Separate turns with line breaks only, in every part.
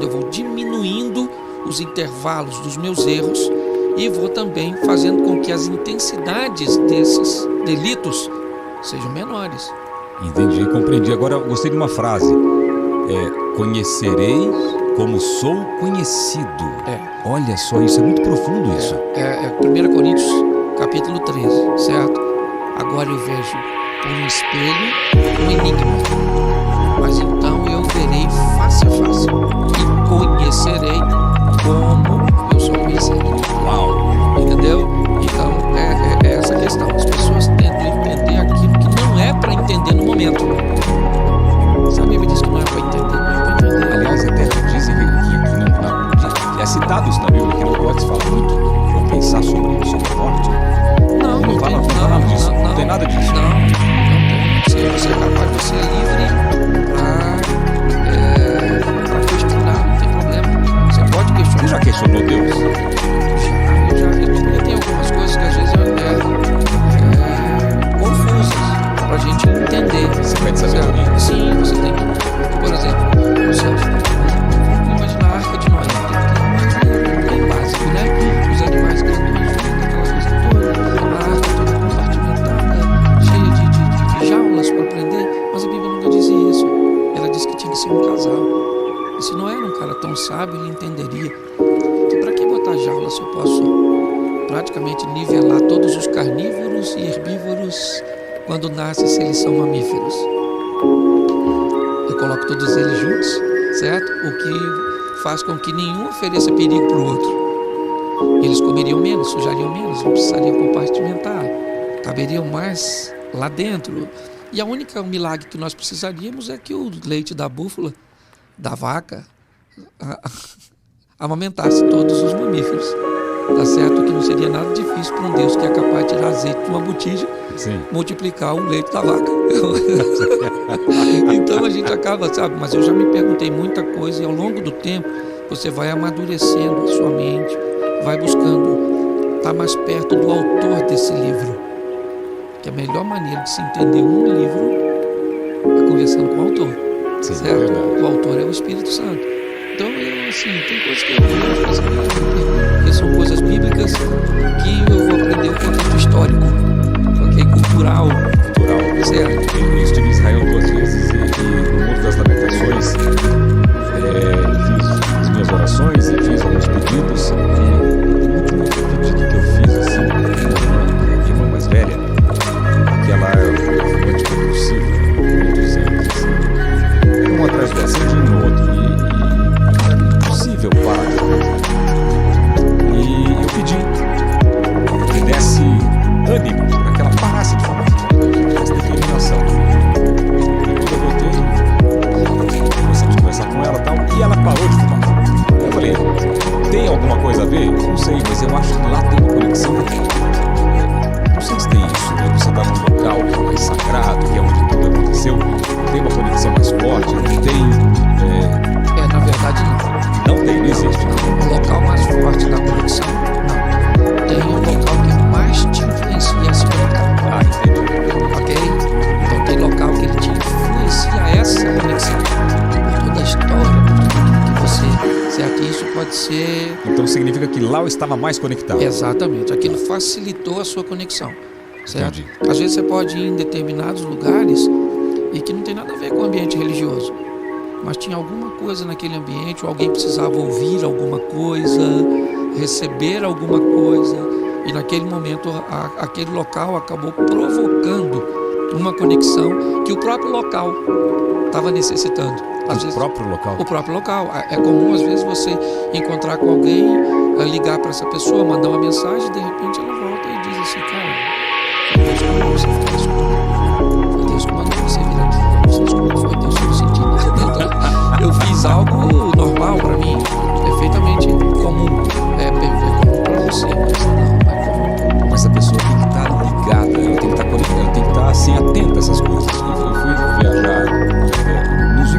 Eu vou diminuindo os intervalos dos meus erros e vou também fazendo com que as intensidades desses delitos sejam menores.
Entendi, compreendi. Agora eu gostei de uma frase. Conhecerei como sou conhecido. Olha só, isso é muito profundo isso.
1 Coríntios capítulo 13, certo? Agora eu vejo por um espelho um enigma, mas então eu verei face a face e conhecerei como eu sou conhecido.
Uau!
Entendeu? Então é essa questão. As pessoas tentam entender aquilo que não é para entender no momento. Se a Bíblia diz que não é para entender, não é para entender.
Aliás, até dizem que é citado isso na Bíblia, que não pode se falar muito ou pensar sobre a morte. Não fala nada disso. Não tem nada disso.
Não tem. Você é capaz, você é livre para questionar, não tem problema. Você pode questionar.
Você já questionou Deus?
Já. Tem algumas coisas que às vezes confusas para a gente entender.
Você pede sabedoria?
Sim, você tem que, por exemplo, vamos imaginar a Arca de Noé. Bem básico, né? Os animais grandões, aquela coisa toda, a arca toda compartimentada, cheia de jaulas para prender, mas a Bíblia nunca dizia isso. Ela disse que tinha que ser um casal. E se Noé era um cara tão sábio, ele entenderia que para que botar jaula se eu posso praticamente nivelar todos os carnívoros e herbívoros quando nascem, se eles são mamíferos. Eu coloco todos eles juntos, certo? O que faz com que nenhum ofereça perigo para o outro. Eles comeriam menos, sujariam menos, não precisariam compartimentar, caberiam mais lá dentro. E a única milagre que nós precisaríamos é que o leite da búfala, da vaca, amamentasse todos os mamíferos. Tá certo que não seria nada difícil para um Deus que é capaz de tirar azeite de uma botija,
sim,
multiplicar o leite da vaca. Então a gente acaba, sabe? Mas eu já me perguntei muita coisa e ao longo do tempo você vai amadurecendo a sua mente, vai buscando estar mais perto do autor desse livro. Que a melhor maneira de se entender um livro é conversando com o autor.
Sim,
certo? O autor é o Espírito Santo. Então, tem coisas que eu que são coisas bíblicas que eu vou aprender o contexto histórico, ok? Cultural, certo?
Eu estive em Israel 2 vezes e no Monte das Lamentações fiz as minhas orações e fiz alguns pedidos. E o último pedido que eu fiz, assim, minha irmã mais velha, aquela foi anticonvulsiva, muitos anos, assim, um atrás do outro, sempre um no outro, e era impossível parar de fazer. E eu pedi que desse ânimo para que ela parasse de fumar, essa determinação. E quando eu voltei, comecei a conversar com ela e tal, e ela parou de fumar. Eu falei, tem alguma coisa a ver? Não sei, mas eu acho que lá tem uma conexão. Não sei se tem isso, né? Você está num local que é mais sagrado, que é onde tudo aconteceu, tem uma conexão mais forte, não tem...
Na verdade não.
Não tem, não existe.
O local mais forte da conexão, não. Tem um local que mais te influencia a se conectar.
Entendi.
Ok? Então tem local que ele te influencia essa conexão. Por toda a história, por tudo que você... Certo? Isso pode ser...
Então significa que lá eu estava mais conectado.
Exatamente. Aquilo facilitou a sua conexão. Certo?
Entendi.
Às vezes você pode ir em determinados lugares e que não tem nada a ver com o ambiente religioso. Mas tinha alguma coisa naquele ambiente, ou alguém precisava ouvir alguma coisa, receber alguma coisa, e naquele momento aquele local acabou provocando uma conexão que o próprio local estava necessitando.
O próprio local?
O próprio local. É comum, às vezes, você encontrar com alguém, ligar para essa pessoa, mandar uma mensagem, e de repente ela volta e diz assim, cara, Deus mandou você ficar escutando. Foi Deus que mandou você vir aqui. Você escutou, foi Deus que eu senti nada. Então, eu fiz algo normal para mim, perfeitamente comum. É comum para você, mas não é comum.
Mas a pessoa tem que estar ligada, ela tem que estar conectada, ela tem que estar assim, atenta a essas coisas. Eu fui viajar nos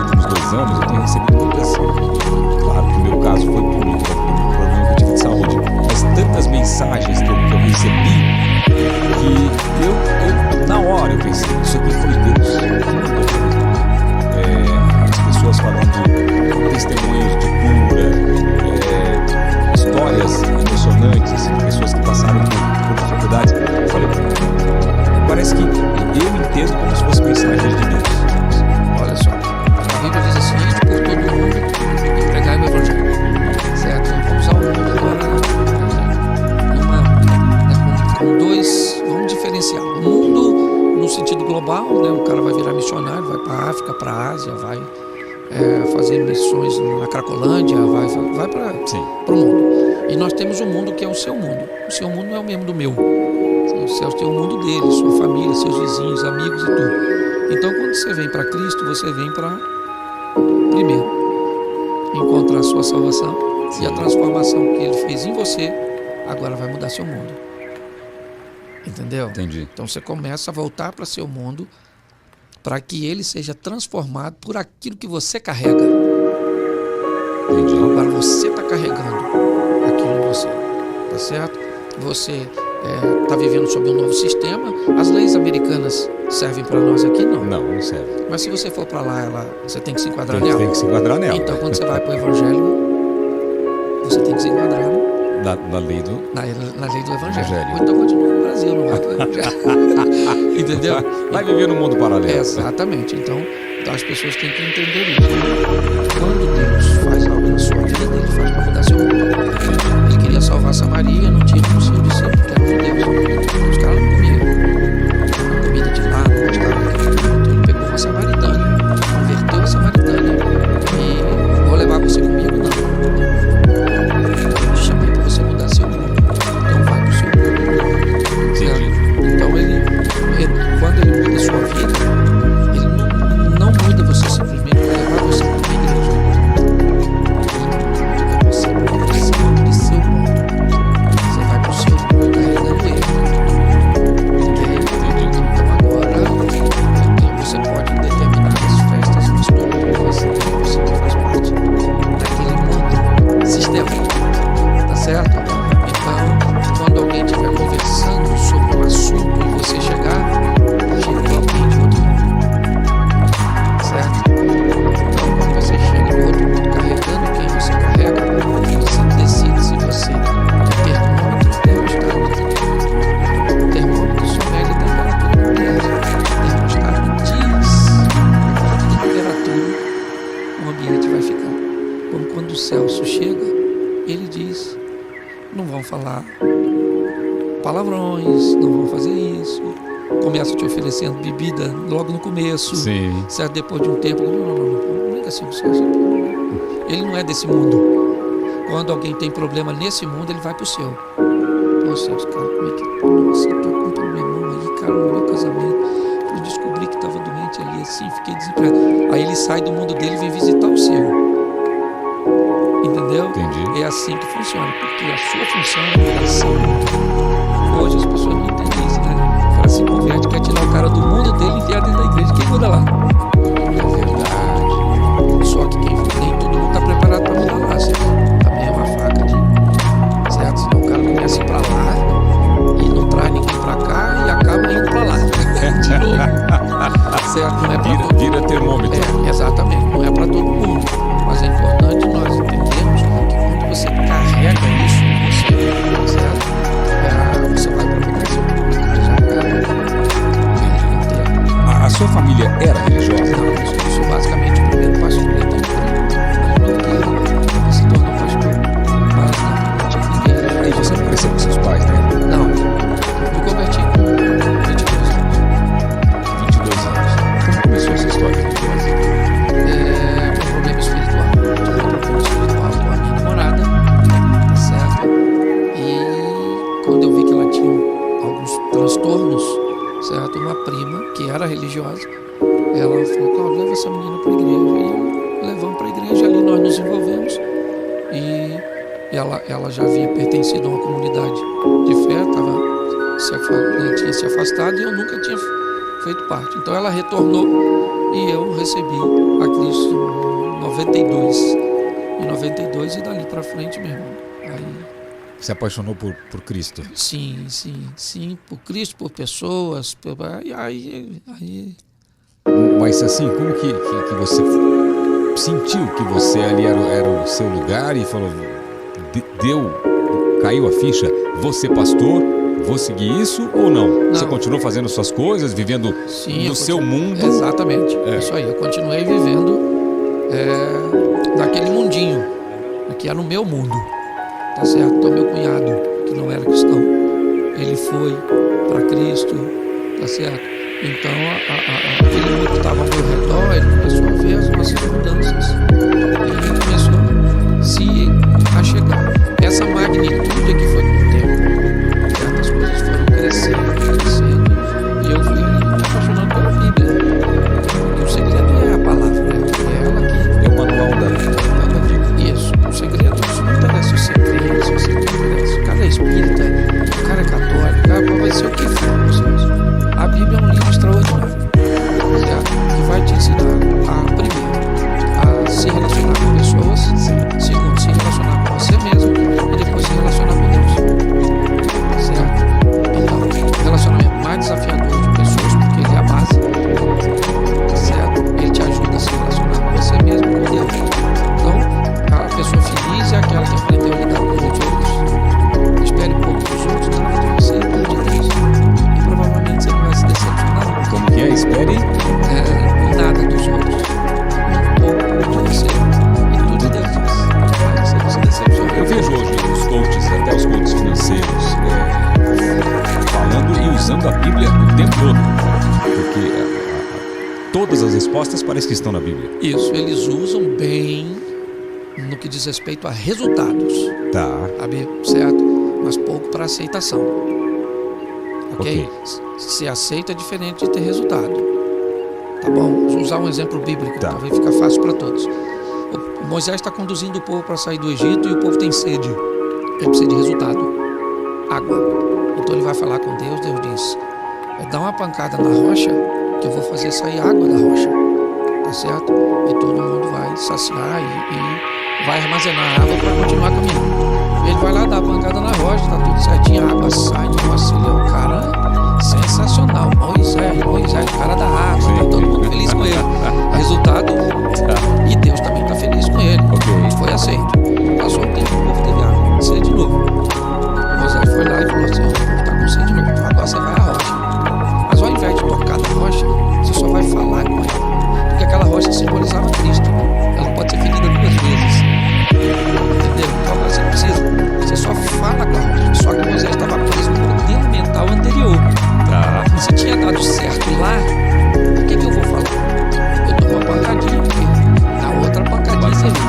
últimos 2 anos, eu tenho recebido muitas, claro que o meu caso foi por um problema que eu tive de saúde, mas tantas mensagens que eu recebi que eu na hora eu pensei, isso aqui foi Deus que mandou. As pessoas falando testemunho
depois na Cracolândia, vai para o mundo. E nós temos um mundo que é o seu mundo. O seu mundo não é o mesmo do meu. O céu tem o mundo dele, sua família, seus vizinhos, amigos e tudo. Então, quando você vem para Cristo, você vem para, primeiro, encontrar a sua salvação. E a transformação que Ele fez em você, agora vai mudar seu mundo. Entendeu?
Entendi.
Então você começa a voltar para seu mundo, para que ele seja transformado por aquilo que você carrega.
Entendi.
Agora você está carregando aquilo em você, tá certo? Você está vivendo sob um novo sistema. As leis americanas servem para nós aqui? Não.
Não serve.
Mas se você for para lá, você tem que se enquadrar nela.
Tem que se enquadrar nela.
Então, quando você vai para o Evangelho, você tem que se enquadrar
na lei do
Evangelho. Ou então continua no Brasil, não vai para o Evangelho. Entendeu?
Vai viver no mundo paralelo.
Exatamente. Então as pessoas têm que entender isso. Quando Deus faz algo na sua vida, Ele faz para mudar seu mundo. Ele queria salvar Samaria, não tinha como seus discípulos, que eram judeus. Os caras não comiam comida de lá, não gostavam daquilo. Então Ele pegou uma samaritana, converteu a samaritana e vou levar você comigo? Não. Eu te chamei para você mudar seu mundo. Então vai para o seu mundo.
Entendi.
Então quando Ele muda a sua vida, Ele não muda você simplesmente para levar você para uma igreja. Você vai para o seu mundo. Você vai para o seu mundo carregando Ele. Então agora você pode em determinadas festas, você que faz parte daquele mundo sistêmico. Tá certo? Então, quando alguém estiver conversando sobre um assunto e você chegar alguém de outro mundo. Certo? Então, quando você chega em outro mundo carregando quem você carrega, você decide se você quer termômetro ou termostato. O termômetro só mede a temperatura do ambiente. O termostato diz a temperatura o ambiente vai ficar. Como quando o Celso chega, ele diz: não vão falar palavrões, não vão fazer isso. Começa te oferecendo bebida logo no começo.
Sim.
Certo? Depois de um tempo, não brinca assim com o Celso. Ele não é desse mundo. Quando alguém tem problema nesse mundo, ele vai pro seu. Pô, Celso, cara, como é que... Nossa, eu tô com um problemão aí, cara, no meu casamento. Eu descobri que tava doente ali assim, fiquei desempregado. Aí ele sai do mundo dele e vem visitar o seu. Entendeu?
Entendi.
É assim que funciona, porque a sua função é mudar seu mundo. Hoje as pessoas não entendem isso, né? O cara se converte, quer tirar o cara do mundo dele e enfiar dentro da igreja. Quem muda lá? É verdade. Só que nem todo mundo está preparado para mudar lá, certo? Também é uma faca de... Certo? Senão o cara começa a ir para lá e não traz ninguém para cá e acaba indo para lá. De novo. Certo? Não é para todo mundo.
Vira termômetro.
Exatamente. Não é para todo mundo. Mas é importante nós entendermos que quando você carrega isso em você, certo? Você vai para mudar seu mundo.
A sua família era religiosa?
Não, eu sou basicamente o primeiro pastor da igreja. Ele se tornou pastor. Mas não tinha ninguém.
Aí você não cresceu com seus pais, né?
Não. Me converti com 22 anos.
22 anos. Como começou essa história?
Um problema espiritual. Tive um problema espiritual com a minha namorada, certo? E quando eu vi que ela tinha alguns transtornos, certo? Uma prima que era religiosa, ela falou: Cláudio, leva essa menina para a igreja. E levamos para a igreja, ali nós nos envolvemos. E ela já havia pertencido a uma comunidade de fé, tinha se afastado e eu nunca tinha feito parte. Então ela retornou e eu recebi a Cristo em 92 e dali para frente mesmo. Aí,
Se apaixonou por Cristo?
sim, por Cristo, por pessoas, aí.
Mas assim, como que você sentiu que você ali era o seu lugar e falou, caiu a ficha, vou ser pastor, vou seguir isso ou não? Você continuou fazendo suas coisas, vivendo no seu mundo?
Exatamente, isso aí, eu continuei vivendo naquele mundinho, que era o meu mundo, tá certo? Então meu cunhado, que não era cristão, ele foi para Cristo, tá certo? Então, aquele mundo que estava ao meu redor, ele começou a ver as nossas mudanças e começou a chegar. Essa magnitude que foi com o tempo, certas coisas foram crescendo, e eu fui me apaixonando pela Bíblia. E o segredo é a palavra, é ela que...
É o manual da vida.
Isso, o segredo, isso não interessa se você crê, se você não interessa. O cara é espírita, o cara é católico, o cara vai ser o que for, meus irmãos. A Bíblia é um livro extraordinário, certo? Que vai te ensinar, primeiro, a se relacionar com pessoas, segundo, se relacionar com você mesmo, e depois se relacionar com Deus, certo? Então, relacionamento mais desafiador de pessoas, porque ele é a base, certo? Ele te ajuda a se relacionar com você mesmo e com Deus. Então, a pessoa feliz é aquela que aprendeu a lidar com os outros, espere um pouco dos outros, nada de você, nada de Deus. E provavelmente você não vai se decepcionar.
Como que é? Espere.
Nada dos outros, um pouco de você e tudo de Deus. Você não se decepciona.
Eu vejo hoje os coaches, até os coaches financeiros, falando e usando a Bíblia o tempo todo, porque todas as respostas parecem que estão na Bíblia.
Isso, eles usam bem no que diz respeito a resultados,
Tá.
certo? Mas pouco para aceitação.
Ok.
Se aceita é diferente de ter resultado. Tá bom? Vou usar um exemplo bíblico,
Tá.
talvez fica fácil para todos. O Moisés está conduzindo o povo para sair do Egito e o povo tem sede. Ele precisa de resultado. Água. Então ele vai falar com Deus, Deus diz: dá uma pancada na rocha que eu vou fazer sair água da rocha. Tá certo? E todo mundo vai saciar e vai armazenar água para continuar caminhando. Ele vai lá, dá a pancada na rocha, tá tudo certinho, a água sai, nossa, ele é um cara sensacional. Moisés, o cara da água, tá todo mundo feliz com ele. Resultado, e Deus também tá feliz com ele.
Ok.
Foi aceito. Passou o tempo, o povo teve água, sede de novo. Moisés foi lá e falou assim: tá com sede de novo, agora você vai à rocha. Mas ao invés de tocar na rocha, você só vai falar com ela. Porque aquela rocha simbolizava Cristo. Ela pode ser ferida 2 vezes. Entendeu? Então agora você não precisa. Você só fala com a rocha. Só que Moisés estava preso no modelo mental anterior.
Tá.
Se tinha dado certo lá, o que eu vou falar? Eu dou uma pancadinha aqui. Na outra pancadinha serviu.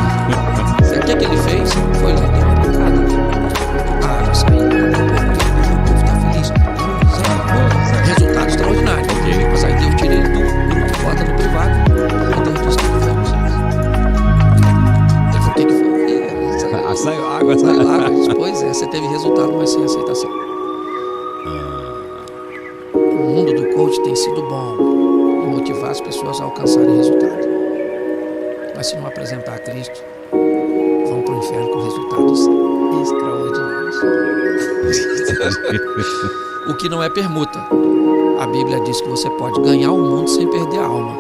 O que ele fez? Foi lá e deu uma pancada. A água saiu. O povo está feliz. Resultado extraordinário.
Ok.
Mas aí Deus tira ele do grupo, bota no privado. E Deus diz: o que foi, Moisés? Ele falou: o que foi?
Saiu água.
Saiu água. Pois é, você teve resultado, mas sem aceitação. O mundo do coach tem sido bom em motivar as pessoas a alcançarem resultado. Mas se não apresentar a Cristo, vão para o inferno com resultados extraordinários. O que não é permuta. A Bíblia diz que você pode ganhar o mundo sem perder a alma.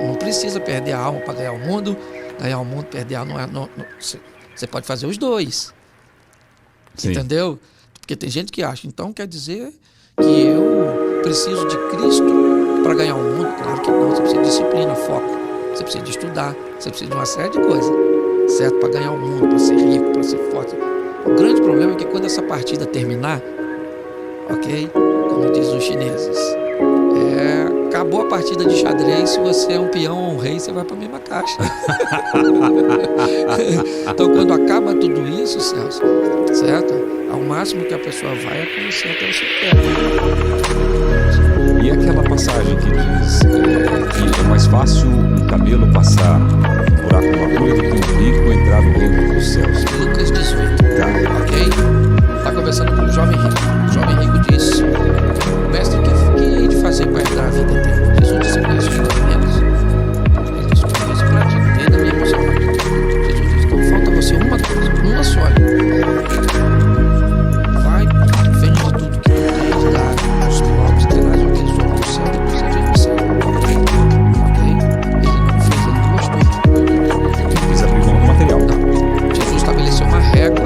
Não precisa perder a alma para ganhar o mundo. Ganhar o mundo, perder a alma. Você pode fazer os dois.
Sim.
Entendeu? Porque tem gente que acha, então quer dizer que eu preciso de Cristo para ganhar o mundo? Claro que não. Você precisa de disciplina, foco. Você precisa de estudar. Você precisa de uma série de coisas, certo? Para ganhar o mundo, para ser rico, para ser forte. O grande problema é que quando essa partida terminar, ok? Como diz os chineses, acabou a partida de xadrez. Se você é um peão ou um rei, você vai para a mesma caixa. Então, quando acaba tudo isso, Celso, certo? Ao máximo que a pessoa vai é conhecer até o cemitério.
E aquela passagem que diz que é mais fácil um camelo passar um buraco numa agulha do que um rico entrar no reino dos céus.
Lucas 18,
Tá.
ok? Está conversando com o jovem rico. O jovem rico diz: mestre, o que hei de fazer para entrar na vida eterna? Jesus disse: conhece os mandamentos? Ele disse: conheço e pratico desde a minha mocidade. Jesus disse: então falta você uma coisa, uma só. Vai, vende tudo que tu tens, dá aos pobres, terás um tesouro no céu, depois seja no céu. Ok? Ele não fez, ele não gostou.
Ele quis abrir mão do material.
Não. Jesus estabeleceu uma regra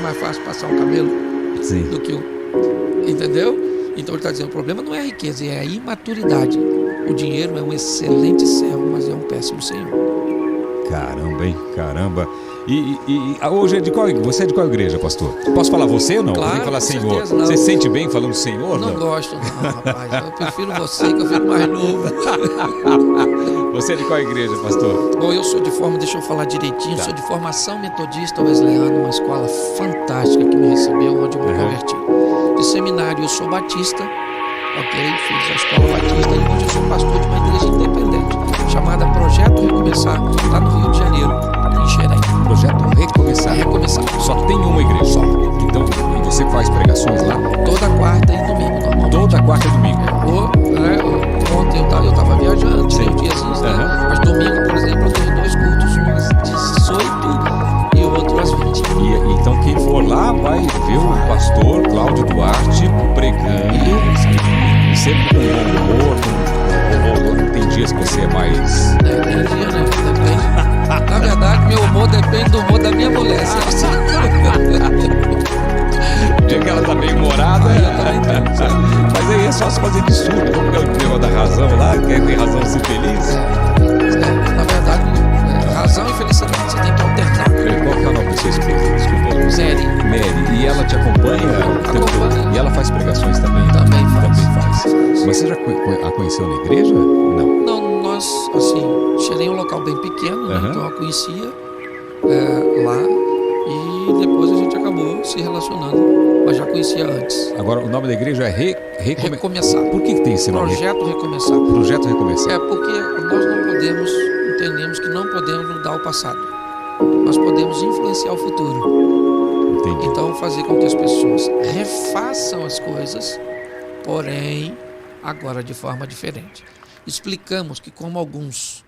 mais fácil passar um camelo
Sim.
do que o... Entendeu? Então ele está dizendo, o problema não é a riqueza, é a imaturidade. O dinheiro é um excelente servo, mas é um péssimo senhor.
Caramba, hein? Caramba. Hoje você é de qual igreja, pastor? Posso falar você ou não?
Claro,
Tem que falar
com
Senhor.
certeza, não.
Você se sente bem falando Senhor?
Não gosto não, rapaz. Eu prefiro você, que eu fico mais novo.
Você é de qual igreja, pastor?
Bom, eu sou de forma, deixa eu falar direitinho,
Tá.
sou de formação metodista wesleyana, uma escola fantástica que me recebeu, onde eu me converti. De seminário eu sou batista, ok? Fiz a escola batista e hoje eu sou pastor de uma igreja independente, chamada Projeto Recomeçar, lá no Rio de Janeiro, em Xerém.
Projeto Recomeçar.
Recomeçar.
Só tem uma igreja. Só. Então, e você faz pregações lá?
Toda quarta e domingo, normalmente.
Toda quarta e domingo.
Ontem eu estava viajando, tirei
Sim.
uns diazinhos, né?
Aham.
Mas domingo, por exemplo, eu tenho 2 cultos, um às 18 e o outro às 20.
Então quem for lá vai ver o pastor Cláudio Duarte pregando, e sempre com bom humor. Tem dias que você é mais...
Tem dia, né? Depende. Na verdade, meu humor depende do humor da minha mulher, certo?
dia que ela tá meio humorada. Mas aí é só se fazer de surdo. Vamos ver o negócio da razão lá, quem tem razão de ser feliz.
Na verdade, razão e felicidade você tem que alternar.
Qual que é o nome da sua esposa? Desculpa. Mary. E ela te acompanha?
Acompanha.
E ela faz pregações também?
Também faz.
Mas você já a conheceu na igreja? Não.
Não, nós, assim, Xerém é um local bem pequeno, né? Então eu a conhecia lá e depois a gente acabou se relacionando, mas já conhecia antes.
Agora, o nome da igreja é
Recomeçar.
Por que tem esse nome?
Projeto Recomeçar.
Projeto Recomeçar.
Porque nós não podemos, entendemos que não podemos mudar o passado. Nós podemos influenciar o futuro.
Entendi.
Então, fazer com que as pessoas refaçam as coisas, porém, agora de forma diferente. Explicamos que como algumas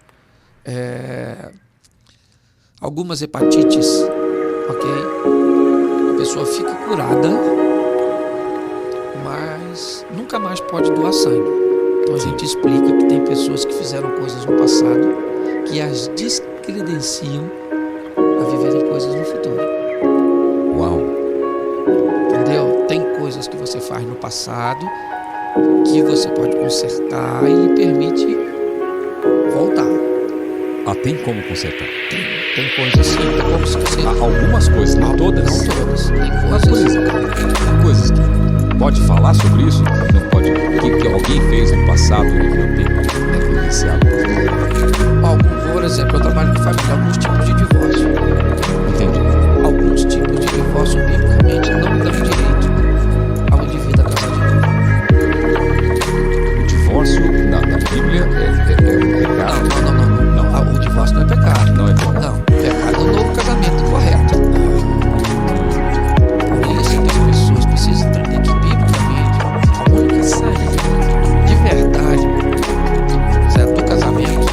hepatites, ok? A pessoa fica curada, mas nunca mais pode doar sangue. Então a gente explica que tem pessoas que fizeram coisas no passado que as descredenciam a viverem coisas no futuro.
Uau!
Entendeu? Tem coisas que você faz no passado que você pode consertar e lhe permite voltar.
Tem como consertar?
Tem coisas assim, é como se você...
Algumas coisas, não todas?
Não todas. Tem
Mas, por
coisas...
exemplo, tem coisas que pode falar sobre isso, não pode, que alguém fez no passado e não tem influenciado.
Por exemplo, eu trabalho com família, alguns tipos de divórcio.
Entendi.
Alguns tipos de divórcio, biblicamente, não dão direito ao indivíduo a casar de novo.
O divórcio na Bíblia é pecado.
Não. O divórcio não é pecado.
Não é pecado.
Não, pecado é o novo casamento correto. Por isso que as pessoas precisam entender que, biblicamente, a única saída de verdade do casamento,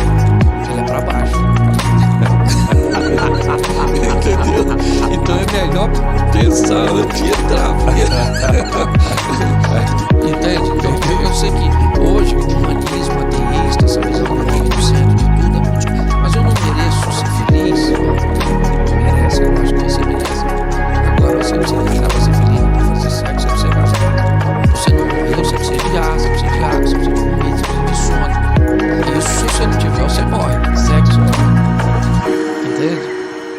ela é para baixo. Entendeu? Então é melhor pensar antes de entrar. Entende? Então eu sei que hoje o humanismo ateísta, essa visão do homem do centro de tudo é muito... Mas eu não mereço ser feliz. Merece, eu acho que você merece. Agora você precisa casar pra ser feliz, não fazer sexo, você precisa casar. Você não morreu, você precisa de ar, você precisa de água, você precisa de comida, você precisa de sono. Isso, se você não tiver, você morre. Sexo não. Entende?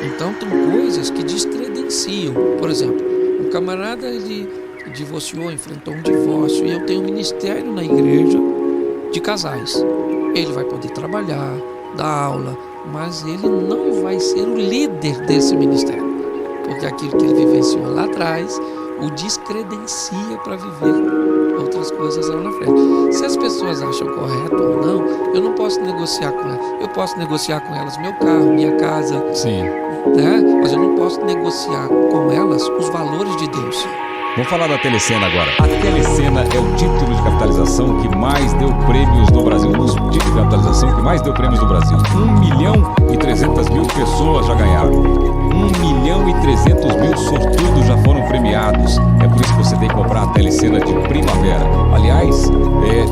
Então tem coisas que descredenciam. Por exemplo, um camarada ele divorciou, enfrentou um divórcio e eu tenho um ministério na igreja de casais. Ele vai poder trabalhar, dar aula, mas ele não vai ser o líder desse ministério, porque aquilo que ele vivenciou lá atrás o descredencia para viver outras coisas lá na frente. Se as pessoas acham correto ou não, eu não posso negociar com elas. Eu posso negociar com elas meu carro, minha casa,
Sim.
né? Mas eu não posso negociar com elas os valores de Deus.
Vamos falar da Telecena agora. A Telecena é o título de capitalização que mais deu prêmios no Brasil. Um dos títulos de capitalização que mais deu prêmios no Brasil. 1.300.000 pessoas já ganharam. 1.300.000 sortudos já foram premiados. É por isso que você tem que comprar a Telecena de primavera. Aliás,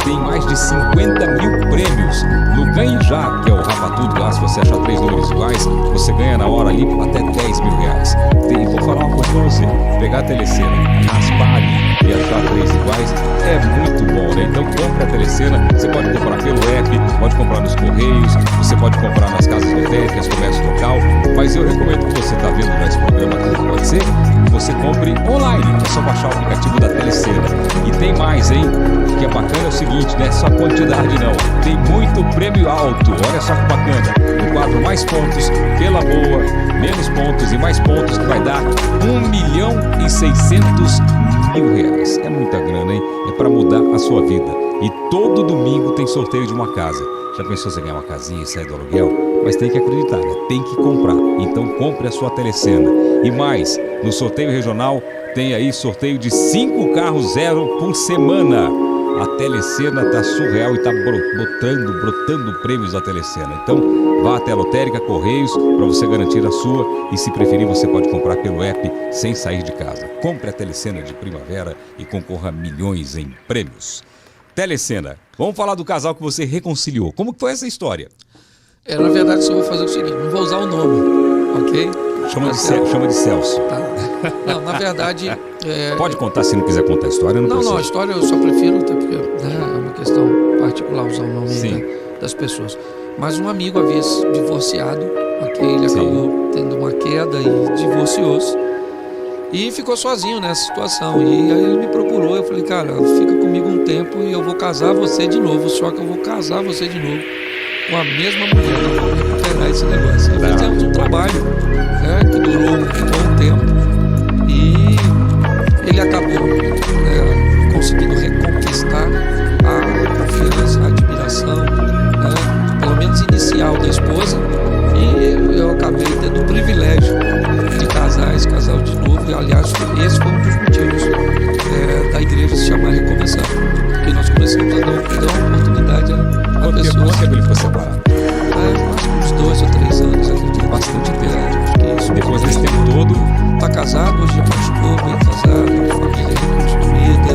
tem mais de 50.000 prêmios no Ganhe Já, que é o somar tudo lá, se você achar 3 números iguais, você ganha na hora ali até 10 mil reais. E vou falar uma coisa pra você, pegar a telecena, raspar ali e achar 3 iguais é muito bom, né? Então compre a telecena, você pode comprar pelo app, pode comprar nos correios, você pode comprar nas casas lotéricas, comércio local, mas eu recomendo que você está vendo esse programa aqui, pode ser, que você compre online, é só baixar o aplicativo da Telecena. E tem mais, hein? O que é bacana é o seguinte, não é só quantidade não, tem muito prêmio alto, olha só que bacana, no quadro Mais Pontos, pela boa, menos pontos e mais pontos, que vai dar 1.600.000 reais. É muita grana, hein? É para mudar a sua vida. E todo domingo tem sorteio de uma casa. Já pensou você ganhar uma casinha e sair do aluguel? Mas tem que acreditar, né? Tem que comprar. Então compre a sua Telecena. E mais, no sorteio regional tem aí sorteio de 5 carros zero por semana. A Telecena tá surreal e tá brotando prêmios da Telecena. Então vá até a lotérica, Correios, para você garantir a sua. E se preferir, você pode comprar pelo app sem sair de casa. Compre a Telecena de primavera e concorra a milhões em prêmios. Telecena, vamos falar do casal que você reconciliou. Como que foi essa história?
Na verdade, só vou fazer o seguinte, não vou usar o nome, ok?
Chama de Celso.
Tá. Não, na verdade...
Pode contar se não quiser contar a história, não precisa.
Não, a história eu só prefiro, até porque é uma questão particular usar o nome das pessoas. Mas um amigo havia se divorciado, ok? Ele acabou tendo uma queda e divorciou-se. E ficou sozinho nessa situação. E aí ele me procurou, eu falei, cara, fica comigo um tempo e eu vou casar você de novo. Só que eu vou casar você de novo com a mesma mulher. Eu vou recuperar esse negócio. E fizemos um trabalho, que durou um bom tempo. E ele acabou conseguindo reconquistar a confiança, a admiração, pelo menos inicial da esposa. E eu acabei tendo o privilégio de casar esse casal de novo. E, aliás, esse foi um dos motivos da igreja se chamar Recomeçar. Porque nós começamos a dar uma oportunidade a pessoas.
Quanto tempo ele ficou separado?
Uns 2 ou 3 anos, acredito.
Bastante tempo.
Acho que isso.
Depois desse tempo todo...
Tá casado, hoje é pastor, bem casado, família reconstruída,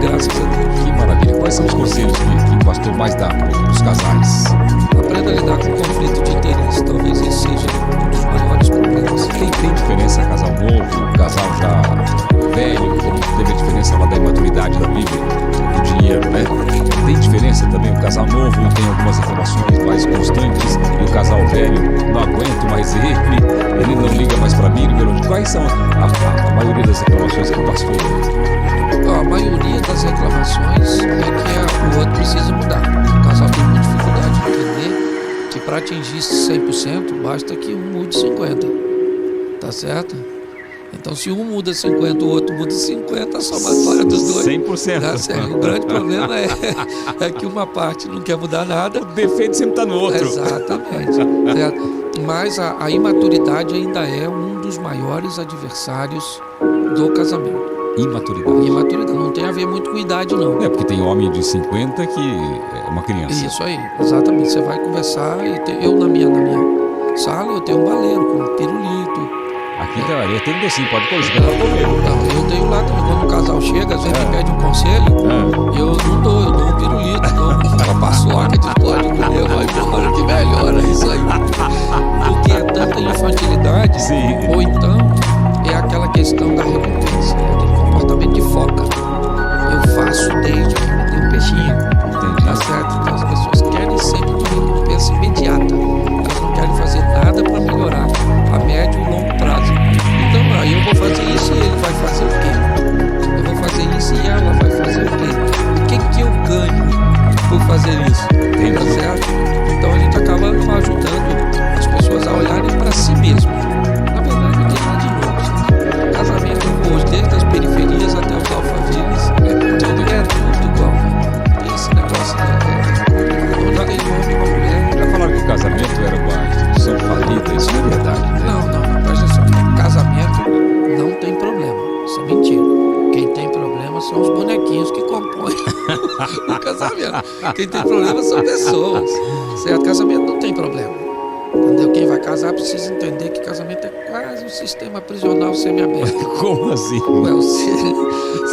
graças a Deus.
Que maravilha. Quais são os conselhos que o pastor mais dá para os casais?
Aprenda a lidar com o conflito de interesse. Talvez esse seja um dos maiores problemas.
Tem diferença casal novo, casal já velho? Como teve a diferença lá da imaturidade da Bíblia, do dinheiro, né? Tem diferença também, o casal novo tem algumas reclamações mais constantes e o casal velho, não aguento mais ele não liga mais para mim. Quais são a maioria das reclamações que o pastor ouve?
A maioria das reclamações é que o outro precisa mudar. O casal tem muita dificuldade de entender que para atingir 100% basta que um mude 50%. Tá certo? Então, se um muda 50, o outro muda 50, a somatória dos dois
100%.
dá certo. O grande problema é que uma parte não quer mudar nada.
O defeito sempre está no outro.
Exatamente. Certo? Mas a imaturidade ainda é um dos maiores adversários do casamento. Imaturidade não tem a ver muito com idade, não.
É porque tem homem de 50 que é uma criança.
Isso aí, exatamente. Você vai conversar e eu na minha sala eu tenho um baleiro com um pirulito.
Aqui eu tenho um docinho, pode cozinhar para comer.
Não, eu tenho lá também. Quando o casal chega, às vezes me pede um conselho, eu não dou, eu dou um pirulito, dou uma paçoca de pode comer, vai embora que melhora isso aí. Porque é tanta infantilidade, ou então é aquela questão da recompensa, aquele comportamento de foca. Eu faço desde que me dê um peixinho.
Entendi.
Tá certo? Então as pessoas querem sempre uma recompensa imediata. Elas não querem fazer nada para melhorar a médio e longo prazo. Então, aí eu vou fazer isso e ele vai fazer o quê? Eu vou fazer isso e ela vai fazer o quê? O que eu ganho por fazer isso? Tá certo? Então a gente acaba ajudando as pessoas a olharem para si mesmo. Na verdade, não tem nada de novo. Sabe? Casamento hoje, desde as periferias até os alfaviles, tudo igual. Tem esse negócio onde tem um homem e uma mulher.
Já falaram que o casamento era uma instituição falida, isso não é verdade, né?
Não, presta atenção. Casamento não tem problema. Isso é mentira. Quem tem problema são os bonequinhos que compõem o casamento. Quem tem problema são pessoas. Certo? Casamento não tem problema. Entendeu? Quem vai casar precisa entender que casamento é quase um sistema prisional semiaberto.
Como assim?
Você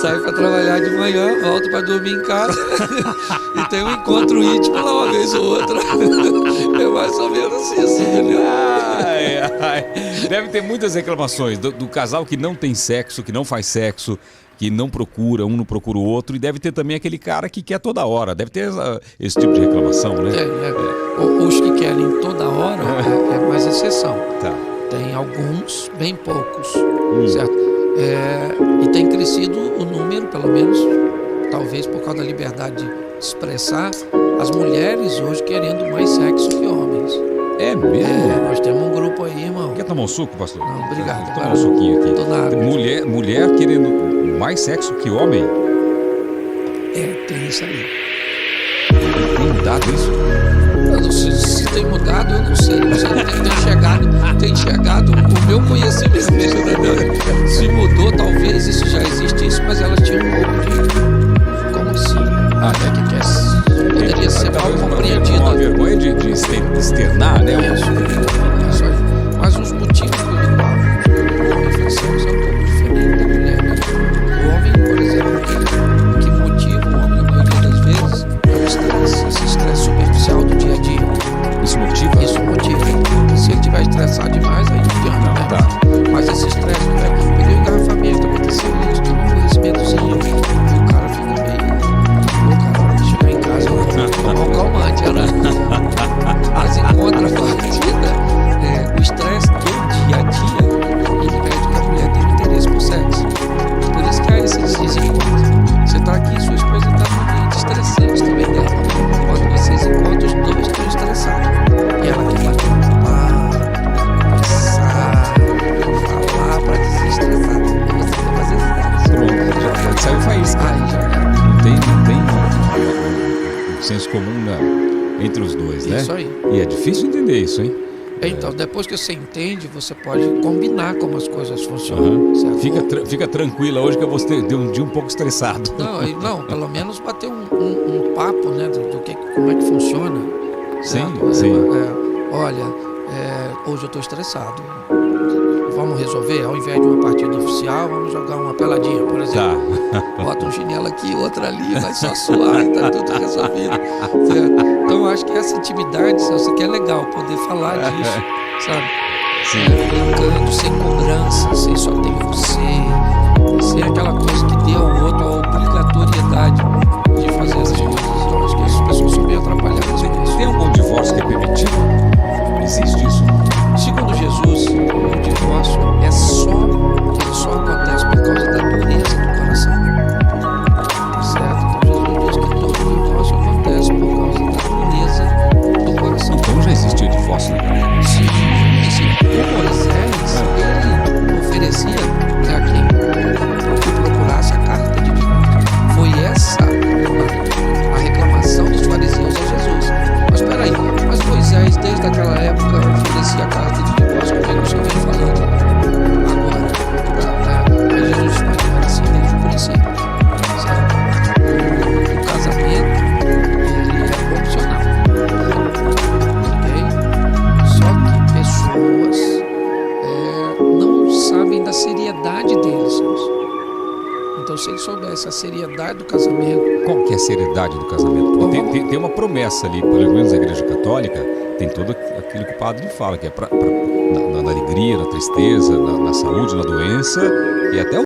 sai para trabalhar de manhã, volta para dormir em casa e tem um encontro íntimo lá uma vez ou outra. É mais mais ou menos isso, entendeu?
Ai. Deve ter muitas reclamações do casal que não tem sexo, que não faz sexo, que não procura, um não procura o outro, e deve ter também aquele cara que quer toda hora. Deve ter esse tipo de reclamação, né?
Os que querem toda hora é mais exceção.
Tá.
Tem alguns, bem poucos, certo? E tem crescido o número, pelo menos, talvez por causa da liberdade de expressar, as mulheres hoje querendo mais sexo que homens.
É mesmo?
Nós temos um grupo aí, irmão.
Quer tomar um suco, pastor?
Não, obrigado.
Vou tomar um suquinho aqui.
Tô na água.
Mulher querendo mais sexo que homem?
Tem isso aí.
Tem mudado isso?
Eu não sei se tem mudado, eu não sei. Não sei, tem chegado o meu conhecimento. Entendeu? Se mudou, talvez isso já existisse, mas elas tinham um pouco de... Como assim? Poderia ser mal compreendido.
Uma vergonha de externar, né?
Isso aí. Mas os motivos pelo qual o homem faz sexo é um pouco diferente da mulher, né? O homem, por exemplo, que motiva o homem na maioria das vezes é o estresse, esse estresse superficial do dia a dia.
Isso motiva?
Isso motiva. Se ele estiver estressado demais, aí não adianta, né?
Tá.
Mas esse estresse, perdeu engarrafamento, aconteceu isso, tem um aborrecimentozinho, e o cara fica meio louco na hora de chegar em casa, tomar um calmante, né? Mas em contrapartida, o estresse do dia a dia impede que a mulher tenha interesse por sexo. Por isso que há esses desencontros. Você está aqui, sua esposa está no ambiente estressante também dela. Quando vocês encontram, os dois estão estressados. E ela quer bater um papo, conversar, falar para desestressar. E você quer fazer sexo.
Pronto, já saiu faísca.
Aí já era.
Não tem um senso comum entre os dois, né?
Isso aí.
E é difícil entender isso, hein?
Então, depois que você entende, você pode combinar como as coisas funcionam. Certo?
Fica tranquila hoje que eu vou ter um dia um pouco estressado.
Não, pelo menos bater um papo, né, como é que funciona. Certo?
Sim.
Olha, hoje eu estou estressado. Vamos resolver, ao invés de uma partida oficial, vamos jogar uma peladinha, por exemplo.
Tá.
Bota um chinelo aqui, outro ali, vai só suar e tá tudo resolvido. Certo? Então eu acho que essa intimidade, isso aqui é legal, poder falar disso, sabe?
Sim.
Brincando, sem cobrança, sem só tem você, sem aquela coisa que dê ao outro a obrigatoriedade de fazer essas coisas. Eu acho que as pessoas são meio atrapalhadas com isso.
Tem algum divórcio que é permitido? Existe isso?
Segundo Jesus, o divórcio ele só acontece por causa da dureza do coração. Certo? Então Jesus diz que todo divórcio acontece por causa da dureza do coração.
Então já existia divórcio na Bíblia?
Sim. O Moisés, ele oferecia a quem procurasse a carta de divórcio. Foi essa a reclamação dos fariseus a Jesus. Mas peraí, Moisés, desde aquela época, oferecia a carta de divórcio, como é que o senhor vem falando agora? Aí Jesus foi assim desde o princípio. Certo? O casamento, ele é opcional. Ok? Só que pessoas não sabem da seriedade deles, irmãos. Então, se ele soubesse a seriedade do casamento...
Qual que é a seriedade do casamento? Porque tem uma promessa ali, pelo menos na Igreja Católica, tem todo aquilo que o padre fala, que é na alegria, na tristeza, na saúde, na doença e até o